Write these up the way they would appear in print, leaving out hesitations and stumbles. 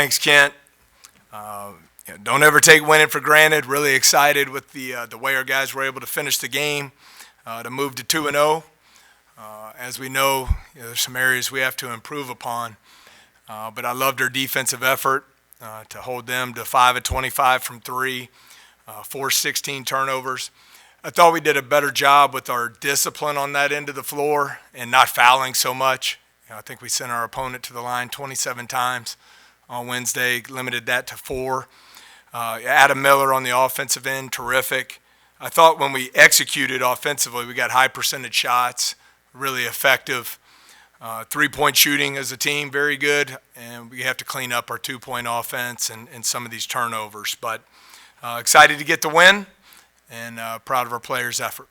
thanks, Kent. Don't ever take winning for granted. Really excited with the way our guys were able to finish the game, to move to 2-0. As we know, there's some areas we have to improve upon. But I loved our defensive effort to hold them to 5 of 25 from 3, force 16 turnovers. I thought we did a better job with our discipline on that end of the floor and not fouling so much. I think we sent our opponent to the line 27 times on Wednesday, limited that to 4. Adam Miller on the offensive end, terrific. I thought when we executed offensively, we got high percentage shots, really effective. 3-point shooting as a team, very good. And we have to clean up our 2-point offense and some of these turnovers. But excited to get the win and proud of our players' effort.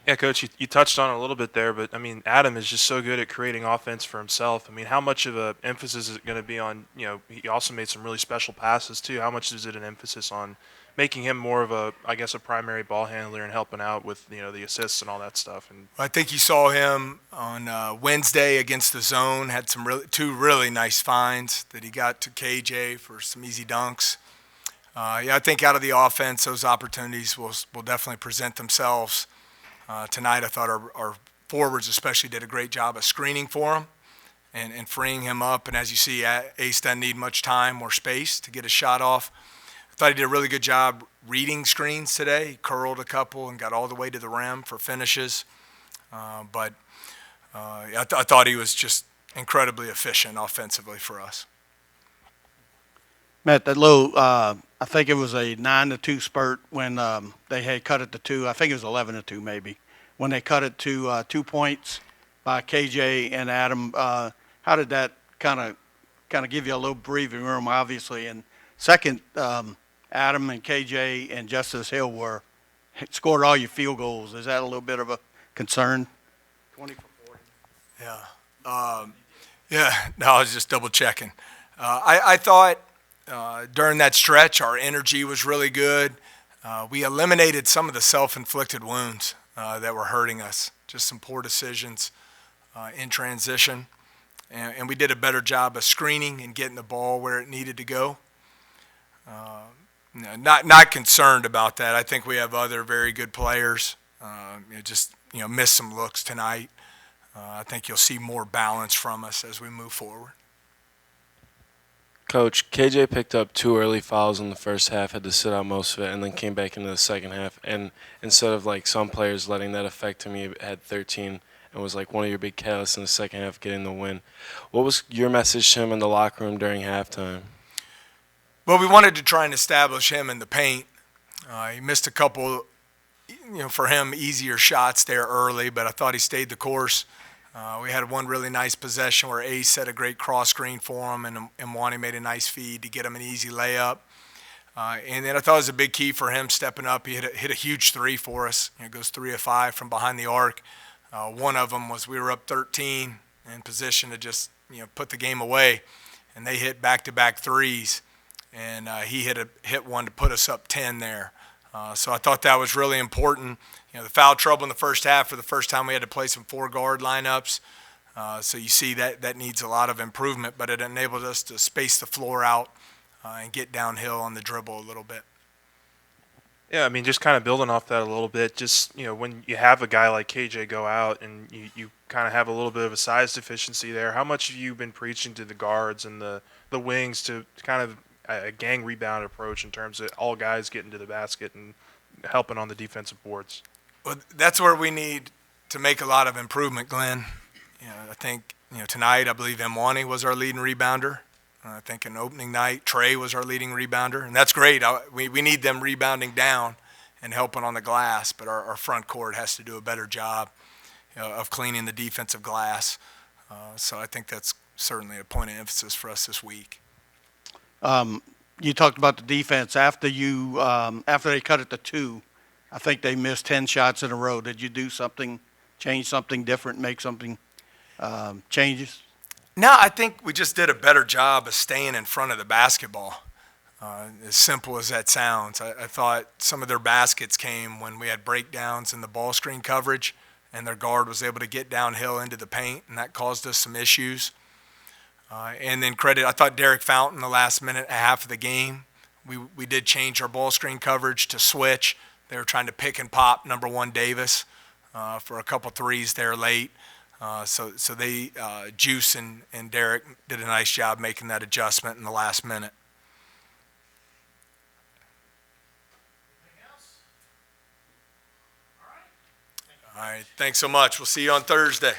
Yeah, Coach, you touched on it a little bit there, but, I mean, Adam is just so good at creating offense for himself. I mean, how much of an emphasis is it going to be on, he also made some really special passes too. How much is it an emphasis on making him more of a primary ball handler and helping out with, the assists and all that stuff? And I think you saw him on Wednesday against the zone, had two really nice finds that he got to KJ for some easy dunks. I think out of the offense, those opportunities will definitely present themselves. Tonight I thought our forwards especially did a great job of screening for him and freeing him up. And as you see, Ace doesn't need much time or space to get a shot off. I thought he did a really good job reading screens today. He curled a couple and got all the way to the rim for finishes. I thought he was just incredibly efficient offensively for us. Matt, that low, I think it was a 9-2 spurt when they had cut it to 2. I think it was 11-2 maybe. When they cut it to 2 points by KJ and Adam, how did that kind of give you a little breathing room, obviously? And second, Adam and KJ and Justice Hill scored all your field goals. Is that a little bit of a concern? 20 for 40. Yeah. No, I was just double checking. I thought during that stretch our energy was really good. We eliminated some of the self-inflicted wounds that were hurting us, just some poor decisions in transition. And we did a better job of screening and getting the ball where it needed to go. Not concerned about that. I think we have other very good players. Missed some looks tonight. I think you'll see more balance from us as we move forward. Coach, KJ picked up 2 early fouls in the first half, had to sit out most of it, and then came back into the second half. And instead of like some players letting that affect him, he had 13 and was like one of your big catalysts in the second half getting the win. What was your message to him in the locker room during halftime? Well, we wanted to try and establish him in the paint. He missed a couple, for him, easier shots there early, but I thought he stayed the course. We had one really nice possession where Ace set a great cross screen for him, and Mwani made a nice feed to get him an easy layup. And then I thought it was a big key for him stepping up. He hit a huge 3 for us. It goes 3 of 5 from behind the arc. One of them was we were up 13 in position to just put the game away, and they hit back-to-back threes, and he hit one to put us up 10 there. So I thought that was really important. The foul trouble in the first half, for the first time we had to play some 4-guard lineups. So you see that needs a lot of improvement, but it enabled us to space the floor out and get downhill on the dribble a little bit. Yeah, I mean, just kind of building off that a little bit, just, when you have a guy like KJ go out and you kind of have a little bit of a size deficiency there, how much have you been preaching to the guards and the wings to kind of a gang rebound approach in terms of all guys getting to the basket and helping on the defensive boards? Well, that's where we need to make a lot of improvement, Glenn. I think tonight I believe Mwani was our leading rebounder. I think in opening night Trey was our leading rebounder, and that's great. We need them rebounding down and helping on the glass, but our front court has to do a better job of cleaning the defensive glass. So I think that's certainly a point of emphasis for us this week. You talked about the defense after they cut it to 2. I think they missed 10 shots in a row. Did you do something, change something different, make something changes? No, I think we just did a better job of staying in front of the basketball. As simple as that sounds. I thought some of their baskets came when we had breakdowns in the ball screen coverage, and their guard was able to get downhill into the paint, and that caused us some issues. And then credit, I thought Derek Fountain the last minute and a half of the game, we did change our ball screen coverage to switch. They were trying to pick and pop number 1 Davis for a couple threes there late. So they, Juice and Derek did a nice job making that adjustment in the last minute. All right, thanks so much. We'll see you on Thursday.